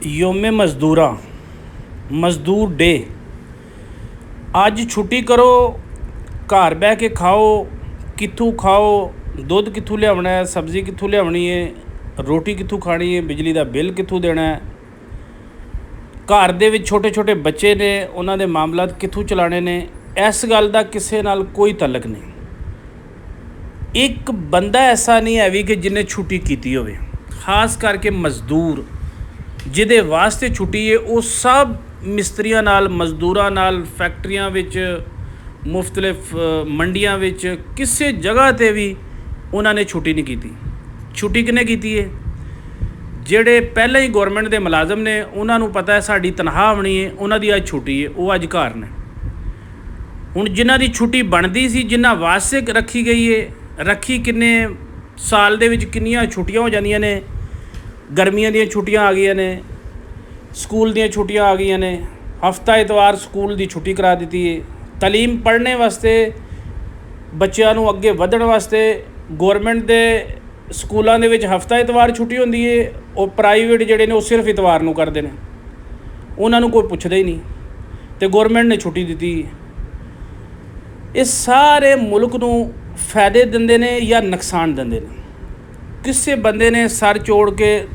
ਯੋਮੇ ਮਜ਼ਦੂਰਾਂ ਮਜ਼ਦੂਰ ਡੇ। ਅੱਜ ਛੁੱਟੀ ਕਰੋ, ਘਰ ਬਹਿ ਕੇ ਖਾਓ। ਕਿੱਥੋਂ ਖਾਓ? ਦੁੱਧ ਕਿੱਥੋਂ ਲਿਆਉਣਾ ਹੈ, ਸਬਜ਼ੀ ਕਿੱਥੋਂ ਲਿਆਉਣੀ ਹੈ, ਰੋਟੀ ਕਿੱਥੋਂ ਖਾਣੀ ਹੈ, ਬਿਜਲੀ ਦਾ ਬਿੱਲ ਕਿੱਥੋਂ ਦੇਣਾ ਹੈ। ਘਰ ਦੇ ਵਿੱਚ ਛੋਟੇ ਛੋਟੇ ਬੱਚੇ ਨੇ, ਉਹਨਾਂ ਦੇ ਮਾਮਲਾਤ ਕਿੱਥੋਂ ਚਲਾਉਣੇ ਨੇ। ਇਸ ਗੱਲ ਦਾ ਕਿਸੇ ਨਾਲ ਕੋਈ ਤਾਲੁਕ ਨਹੀਂ। ਇੱਕ ਬੰਦਾ ਐਸਾ ਨਹੀਂ ਹੈ ਵੀ ਕਿ ਜਿਹਨੇ ਛੁੱਟੀ ਕੀਤੀ ਹੋਵੇ। ਖਾਸ ਕਰਕੇ ਮਜ਼ਦੂਰ ਜਿਹਦੇ ਵਾਸਤੇ ਛੁੱਟੀ ਹੈ, ਉਹ ਸਭ ਮਿਸਤਰੀਆਂ ਨਾਲ, ਮਜ਼ਦੂਰਾਂ ਨਾਲ, ਫੈਕਟਰੀਆਂ ਵਿੱਚ, ਮੁਖਤਲਿਫ ਮੰਡੀਆਂ ਵਿੱਚ, ਕਿਸੇ ਜਗ੍ਹਾ 'ਤੇ ਵੀ ਉਹਨਾਂ ਨੇ ਛੁੱਟੀ ਨਹੀਂ ਕੀਤੀ। ਛੁੱਟੀ ਕਿਹਨੇ ਕੀਤੀ ਹੈ? ਜਿਹੜੇ ਪਹਿਲਾਂ ਹੀ ਗੌਰਮੈਂਟ ਦੇ ਮੁਲਾਜ਼ਮ ਨੇ, ਉਹਨਾਂ ਨੂੰ ਪਤਾ ਹੈ ਸਾਡੀ ਤਨਖਾਹ ਆਉਣੀ ਹੈ, ਉਹਨਾਂ ਦੀ ਅੱਜ ਛੁੱਟੀ ਹੈ, ਉਹ ਅੱਜ ਘਰ ਨੇ। ਹੁਣ ਜਿਨ੍ਹਾਂ ਦੀ ਛੁੱਟੀ ਬਣਦੀ ਸੀ, ਜਿਨ੍ਹਾਂ ਵਾਸਤੇ ਰੱਖੀ ਗਈ ਹੈ, ਰੱਖੀ ਕਿੰਨੇ ਸਾਲ ਦੇ ਵਿੱਚ ਕਿੰਨੀਆਂ ਛੁੱਟੀਆਂ ਹੋ ਜਾਂਦੀਆਂ ਨੇ। ਗਰਮੀਆਂ ਦੀਆਂ ਛੁੱਟੀਆਂ ਆ ਗਈਆਂ ਨੇ, ਸਕੂਲ ਦੀਆਂ ਛੁੱਟੀਆਂ ਆ ਗਈਆਂ ਨੇ, ਹਫ਼ਤਾ ਐਤਵਾਰ ਸਕੂਲ ਦੀ ਛੁੱਟੀ ਕਰਾ ਦਿੱਤੀ ਹੈ। ਤਾਲੀਮ ਪੜ੍ਹਨੇ ਵਾਸਤੇ, ਬੱਚਿਆਂ ਨੂੰ ਅੱਗੇ ਵਧਣ ਵਾਸਤੇ ਗੌਰਮੈਂਟ ਦੇ ਸਕੂਲਾਂ ਦੇ ਵਿੱਚ ਹਫ਼ਤਾ ਐਤਵਾਰ ਛੁੱਟੀ ਹੁੰਦੀ ਹੈ। ਉਹ ਪ੍ਰਾਈਵੇਟ ਜਿਹੜੇ ਨੇ ਉਹ ਸਿਰਫ ਐਤਵਾਰ ਨੂੰ ਕਰਦੇ ਨੇ, ਉਹਨਾਂ ਨੂੰ ਕੋਈ ਪੁੱਛਦਾ ਹੀ ਨਹੀਂ, ਅਤੇ ਗੌਰਮੈਂਟ ਨੇ ਛੁੱਟੀ ਦਿੱਤੀ। ਇਹ ਸਾਰੇ ਮੁਲਕ ਨੂੰ ਫਾਇਦੇ ਦਿੰਦੇ ਨੇ ਜਾਂ ਨੁਕਸਾਨ ਦਿੰਦੇ ਨੇ। ਕਿਸੇ ਬੰਦੇ ਨੇ ਸਰ ਚੋੜ ਕੇ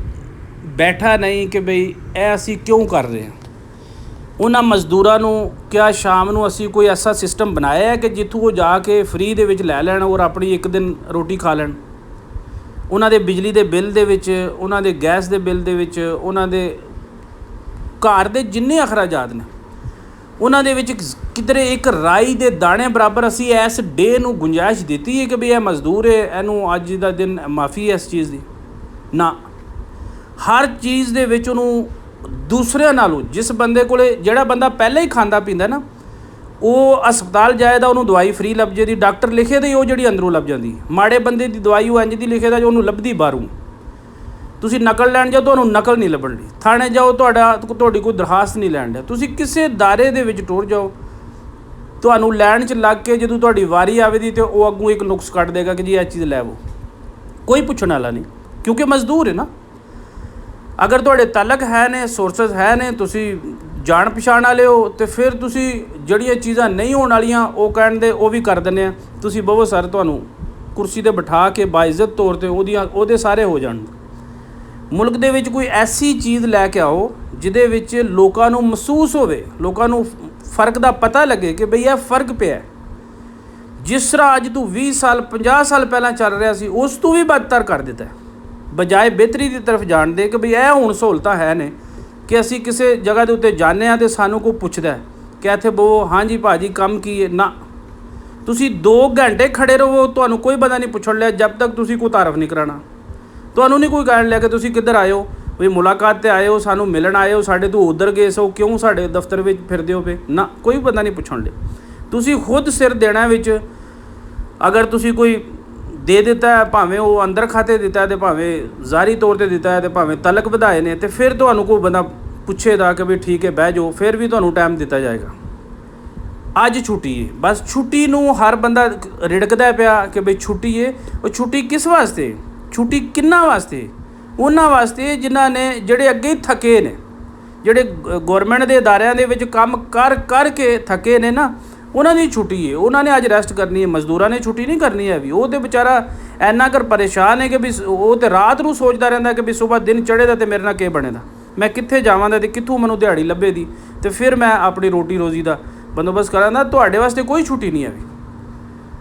ਬੈਠਾ ਨਹੀਂ ਕਿ ਬਈ ਇਹ ਅਸੀਂ ਕਿਉਂ ਕਰ ਰਹੇ ਹਾਂ। ਉਹਨਾਂ ਮਜ਼ਦੂਰਾਂ ਨੂੰ ਕਿਹਾ ਸ਼ਾਮ ਨੂੰ ਅਸੀਂ ਕੋਈ ਐਸਾ ਸਿਸਟਮ ਬਣਾਇਆ ਹੈ ਕਿ ਜਿੱਥੋਂ ਉਹ ਜਾ ਕੇ ਫ੍ਰੀ ਦੇ ਵਿੱਚ ਲੈ ਲੈਣ ਔਰ ਆਪਣੀ ਇੱਕ ਦਿਨ ਰੋਟੀ ਖਾ ਲੈਣ। ਉਹਨਾਂ ਦੇ ਬਿਜਲੀ ਦੇ ਬਿੱਲ ਦੇ ਵਿੱਚ, ਉਹਨਾਂ ਦੇ ਗੈਸ ਦੇ ਬਿੱਲ ਦੇ ਵਿੱਚ, ਉਹਨਾਂ ਦੇ ਘਰ ਦੇ ਜਿੰਨੇ ਅਖਰਾਜਾਤ ਨੇ, ਉਹਨਾਂ ਦੇ ਵਿੱਚ ਕਿਧਰੇ ਇੱਕ ਰਾਈ ਦੇ ਦਾਣੇ ਬਰਾਬਰ ਅਸੀਂ ਇਸ ਡੇ ਨੂੰ ਗੁੰਜਾਇਸ਼ ਦਿੱਤੀ ਹੈ ਕਿ ਵੀ ਇਹ ਮਜ਼ਦੂਰ ਹੈ, ਇਹਨੂੰ ਅੱਜ ਦਾ ਦਿਨ ਮਾਫੀ ਹੈ ਇਸ ਚੀਜ਼ ਦੀ। ਨਾ, ਹਰ ਚੀਜ਼ ਦੇ ਵਿੱਚ ਉਹਨੂੰ ਦੂਸਰਿਆਂ ਨਾਲੋਂ, ਜਿਸ ਬੰਦੇ ਕੋਲ, ਜਿਹੜਾ ਬੰਦਾ ਪਹਿਲਾਂ ਹੀ ਖਾਂਦਾ ਪੀਂਦਾ ਨਾ, ਉਹ ਹਸਪਤਾਲ ਜਾਏਦਾ, ਉਹਨੂੰ ਦਵਾਈ ਫ੍ਰੀ ਲੱਭ ਜਾਏਦੀ, ਡਾਕਟਰ ਲਿਖੇ ਦੀ ਉਹ ਜਿਹੜੀ ਅੰਦਰੋਂ ਲੱਭ ਜਾਂਦੀ। ਮਾੜੇ ਬੰਦੇ ਦੀ ਦਵਾਈ ਉਹ ਇੰਝ ਦੀ ਲਿਖੇ ਦਾ ਜੋ ਉਹਨੂੰ ਲੱਭਦੀ ਬਾਹਰੋਂ। ਤੁਸੀਂ ਨਕਲ ਲੈਣ ਜਾਓ, ਤੁਹਾਨੂੰ ਨਕਲ ਨਹੀਂ ਲੱਭਣ ਦੀ। ਥਾਣੇ ਜਾਓ, ਤੁਹਾਡੀ ਕੋਈ ਦਰਖਾਸਤ ਨਹੀਂ ਲੈਣ ਡਿਆ। ਤੁਸੀਂ ਕਿਸੇ ਦਾਇਰੇ ਦੇ ਵਿੱਚ ਟੁਰ ਜਾਓ, ਤੁਹਾਨੂੰ ਲੈਣ 'ਚ ਲੱਗ ਕੇ ਜਦੋਂ ਤੁਹਾਡੀ ਵਾਰੀ ਆਵੇਗੀ ਤਾਂ ਉਹ ਅੱਗੋਂ ਇੱਕ ਨੁਕਸ ਕੱਢ ਦੇਗਾ ਕਿ ਜੀ ਇਹ ਚੀਜ਼ ਲੈਵੋ। ਕੋਈ ਪੁੱਛਣ ਵਾਲਾ ਨਹੀਂ, ਕਿਉਂਕਿ ਮਜ਼ਦੂਰ ਹੈ ਨਾ। ਅਗਰ ਤੁਹਾਡੇ ਤਾਲੁਕ ਹੈ ਨੇ, ਸੋਰਸਸ ਹੈ ਨੇ, ਤੁਸੀਂ ਜਾਣ ਪਛਾਣ ਵਾਲੇ ਹੋ, ਅਤੇ ਫਿਰ ਤੁਸੀਂ ਜਿਹੜੀਆਂ ਚੀਜ਼ਾਂ ਨਹੀਂ ਹੋਣ ਵਾਲੀਆਂ ਉਹ ਕਹਿਣ ਦੇ ਉਹ ਵੀ ਕਰ ਦਿੰਦੇ ਆ। ਤੁਸੀਂ ਬਹੁਤ ਸਾਰੇ, ਤੁਹਾਨੂੰ ਕੁਰਸੀ 'ਤੇ ਬਿਠਾ ਕੇ ਬਾਇਜ਼ਤ ਤੌਰ 'ਤੇ ਉਹਦੇ ਸਾਰੇ ਹੋ ਜਾਣ। ਮੁਲਕ ਦੇ ਵਿੱਚ ਕੋਈ ਐਸੀ ਚੀਜ਼ ਲੈ ਕੇ ਆਓ ਜਿਹਦੇ ਵਿੱਚ ਲੋਕਾਂ ਨੂੰ ਮਹਿਸੂਸ ਹੋਵੇ, ਲੋਕਾਂ ਨੂੰ ਫ਼ਰਕ ਦਾ ਪਤਾ ਲੱਗੇ ਕਿ ਬਈ ਇਹ ਫ਼ਰਕ ਪਿਆ। ਜਿਸ ਤਰ੍ਹਾਂ ਅੱਜ ਤੋਂ 20 ਸਾਲ 50 ਸਾਲ ਪਹਿਲਾਂ ਚੱਲ ਰਿਹਾ ਸੀ, ਉਸ ਤੋਂ ਵੀ ਬਦਤਰ ਕਰ ਦਿੱਤਾ, ਬਜਾਏ ਬਿਹਤਰੀ ਦੀ ਤਰਫ ਜਾਣ ਦੇ ਕਿ ਬਈ ਇਹ ਹੁਣ ਸਹੂਲਤਾਂ ਹੈ ਨੇ ਕਿ ਅਸੀਂ ਕਿਸੇ ਜਗ੍ਹਾ ਦੇ ਉੱਤੇ ਜਾਂਦੇ ਹਾਂ ਅਤੇ ਸਾਨੂੰ ਕੋਈ ਪੁੱਛਦਾ ਕਿ ਇੱਥੇ ਬੋ, ਹਾਂਜੀ ਭਾਅ ਜੀ ਕੰਮ ਕੀ ਹੈ। ਨਾ, ਤੁਸੀਂ 2 ਘੰਟੇ ਖੜ੍ਹੇ ਰਹੋ, ਤੁਹਾਨੂੰ ਕੋਈ ਬੰਦਾ ਨਹੀਂ ਪੁੱਛਣ ਲਿਆ ਜਦ ਤੱਕ ਤੁਸੀਂ ਕੋਈ ਤਾਰਫ ਨਹੀਂ ਕਰਾਉਣਾ। ਤੁਹਾਨੂੰ ਨਹੀਂ ਕੋਈ ਕਹਿਣ ਲਿਆ ਕਿ ਤੁਸੀਂ ਕਿੱਧਰ ਆਏ ਹੋ, ਵੀ ਮੁਲਾਕਾਤ 'ਤੇ ਆਏ ਹੋ, ਸਾਨੂੰ ਮਿਲਣ ਆਏ ਹੋ, ਸਾਡੇ ਤੋਂ ਉੱਧਰ ਗਏ ਸੋ, ਕਿਉਂ ਸਾਡੇ ਦਫ਼ਤਰ ਵਿੱਚ ਫਿਰਦੇ ਹੋ ਪਏ। ਨਾ, ਕੋਈ ਬੰਦਾ ਨਹੀਂ ਪੁੱਛਣ ਲਿਆ। ਤੁਸੀਂ ਖੁਦ ਸਿਰ ਦੇਣਾ ਵਿੱਚ। ਅਗਰ ਤੁਸੀਂ ਕੋਈ ਦੇ ਦਿੱਤਾ ਹੈ, ਭਾਵੇਂ ਉਹ ਅੰਦਰ ਖਾਤੇ ਦਿੱਤਾ ਹੈ ਅਤੇ ਭਾਵੇਂ ਜ਼ਾਹਰੀ ਤੌਰ 'ਤੇ ਦਿੱਤਾ ਹੈ ਅਤੇ ਭਾਵੇਂ ਤਲਕ ਵਧਾਏ ਨੇ, ਅਤੇ ਫਿਰ ਤੁਹਾਨੂੰ ਕੋਈ ਬੰਦਾ ਪੁੱਛੇਗਾ ਕਿ ਵੀ ਠੀਕ ਹੈ ਬਹਿ ਜਾਓ, ਫਿਰ ਵੀ ਤੁਹਾਨੂੰ ਟਾਈਮ ਦਿੱਤਾ ਜਾਏਗਾ। ਅੱਜ ਛੁੱਟੀ ਹੈ, ਬਸ ਛੁੱਟੀ ਨੂੰ ਹਰ ਬੰਦਾ ਰਿੜਕਦਾ ਪਿਆ ਕਿ ਬਈ ਛੁੱਟੀ ਹੈ। ਉਹ ਛੁੱਟੀ ਕਿਸ ਵਾਸਤੇ? ਛੁੱਟੀ ਕਿਹਨਾਂ ਵਾਸਤੇ? ਉਹਨਾਂ ਵਾਸਤੇ ਜਿਨ੍ਹਾਂ ਨੇ, ਜਿਹੜੇ ਅੱਗੇ ਹੀ ਥੱਕੇ ਨੇ, ਜਿਹੜੇ ਗੌਰਮੈਂਟ ਦੇ ਅਦਾਰਿਆਂ ਦੇ ਵਿੱਚ ਕੰਮ ਕਰਕੇ ਥੱਕੇ ਨੇ ਨਾ, ਉਹਨਾਂ ਦੀ ਛੁੱਟੀ ਹੈ। ਉਹਨਾਂ ਨੇ ਅੱਜ ਰੈਸਟ ਕਰਨੀ ਹੈ। ਮਜ਼ਦੂਰਾਂ ਨੇ ਛੁੱਟੀ ਨਹੀਂ ਕਰਨੀ ਹੈ। ਵੀ ਉਹ ਤਾਂ ਵਿਚਾਰਾ ਇੰਨਾ ਕਰ ਪਰੇਸ਼ਾਨ ਹੈ ਕਿ ਵੀ ਉਹ ਤਾਂ ਰਾਤ ਨੂੰ ਸੋਚਦਾ ਰਹਿੰਦਾ ਕਿ ਵੀ ਸੁਬਾਹ ਦਿਨ ਚੜ੍ਹੇਦਾ ਅਤੇ ਮੇਰੇ ਨਾਲ ਕੀ ਬਣੇਦਾ, ਮੈਂ ਕਿੱਥੇ ਜਾਵਾਂਗਾ ਅਤੇ ਕਿੱਥੋਂ ਮੈਨੂੰ ਦਿਹਾੜੀ ਲੱਭੇਦੀ, ਅਤੇ ਫਿਰ ਮੈਂ ਆਪਣੀ ਰੋਟੀ ਰੋਜ਼ੀ ਦਾ ਬੰਦੋਬਸਤ ਕਰਾਂਗਾ। ਤੁਹਾਡੇ ਵਾਸਤੇ ਕੋਈ ਛੁੱਟੀ ਨਹੀਂ ਹੈ।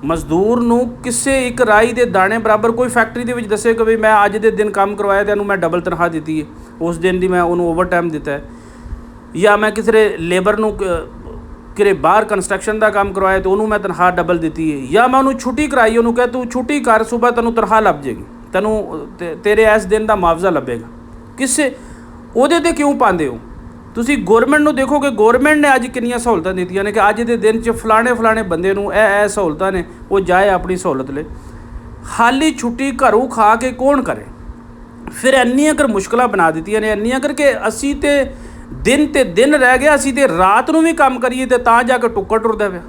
ਮਜ਼ਦੂਰ ਨੂੰ ਕਿਸੇ ਇੱਕ ਰਾਈ ਦੇ ਦਾਣੇ ਬਰਾਬਰ ਕੋਈ ਫੈਕਟਰੀ ਦੇ ਵਿੱਚ ਦੱਸੇ ਕਿ ਵੀ ਮੈਂ ਅੱਜ ਦੇ ਦਿਨ ਕੰਮ ਕਰਵਾਇਆ ਅਤੇ ਇਹਨੂੰ ਮੈਂ ਡਬਲ ਤਨਖਾਹ ਦਿੱਤੀ ਹੈ, ਉਸ ਦਿਨ ਦੀ ਮੈਂ ਉਹਨੂੰ ਓਵਰ ਟਾਈਮ ਦਿੱਤਾ ਹੈ। ਜਾਂ ਮੈਂ ਕਿਸੇ ਲੇਬਰ ਨੂੰ ਕਿਤੇ ਬਾਹਰ ਕੰਸਟਰਕਸ਼ਨ ਦਾ ਕੰਮ ਕਰਵਾਇਆ ਅਤੇ ਉਹਨੂੰ ਮੈਂ ਤਨਖਾਹ ਡਬਲ ਦਿੱਤੀ ਹੈ। ਜਾਂ ਮੈਂ ਉਹਨੂੰ ਛੁੱਟੀ ਕਰਾਈ, ਉਹਨੂੰ ਕਿਹਾ ਤੂੰ ਛੁੱਟੀ ਕਰ, ਸੁਬਾਹ ਤੈਨੂੰ ਤਨਖਾਹ ਲੱਭ ਜਾਏਗੀ, ਤੈਨੂੰ ਤੇਰੇ ਇਸ ਦਿਨ ਦਾ ਮੁਆਵਜ਼ਾ ਲੱਭੇਗਾ। ਕਿਸੇ ਉਹਦੇ 'ਤੇ ਕਿਉਂ ਪਾਉਂਦੇ ਹੋ? ਤੁਸੀਂ ਗੌਰਮੈਂਟ ਨੂੰ ਦੇਖੋ ਕਿ ਗੌਰਮੈਂਟ ਨੇ ਅੱਜ ਕਿੰਨੀਆਂ ਸਹੂਲਤਾਂ ਦਿੱਤੀਆਂ ਨੇ ਕਿ ਅੱਜ ਦੇ ਦਿਨ 'ਚ ਫਲਾਣੇ ਬੰਦੇ ਨੂੰ ਇਹ ਸਹੂਲਤਾਂ ਨੇ, ਉਹ ਜਾਏ ਆਪਣੀ ਸਹੂਲਤ ਲਈ। ਖਾਲੀ ਛੁੱਟੀ ਘਰੋਂ ਖਾ ਕੇ ਕੌਣ ਕਰੇ? ਫਿਰ ਇੰਨੀਆਂ ਕਰ ਮੁਸ਼ਕਲਾਂ ਬਣਾ ਦਿੱਤੀਆਂ ਨੇ, ਇੰਨੀਆਂ ਕਰਕੇ ਅਸੀਂ ਤਾਂ ਦਿਨ ਰਹਿ ਗਿਆ, ਅਸੀਂ ਤਾਂ ਰਾਤ ਨੂੰ ਵੀ ਕੰਮ ਕਰੀਏ ਅਤੇ ਤਾਂ ਜਾ ਕੇ ਟੁੱਕਰ ਟੁਰਦਾ ਪਿਆ।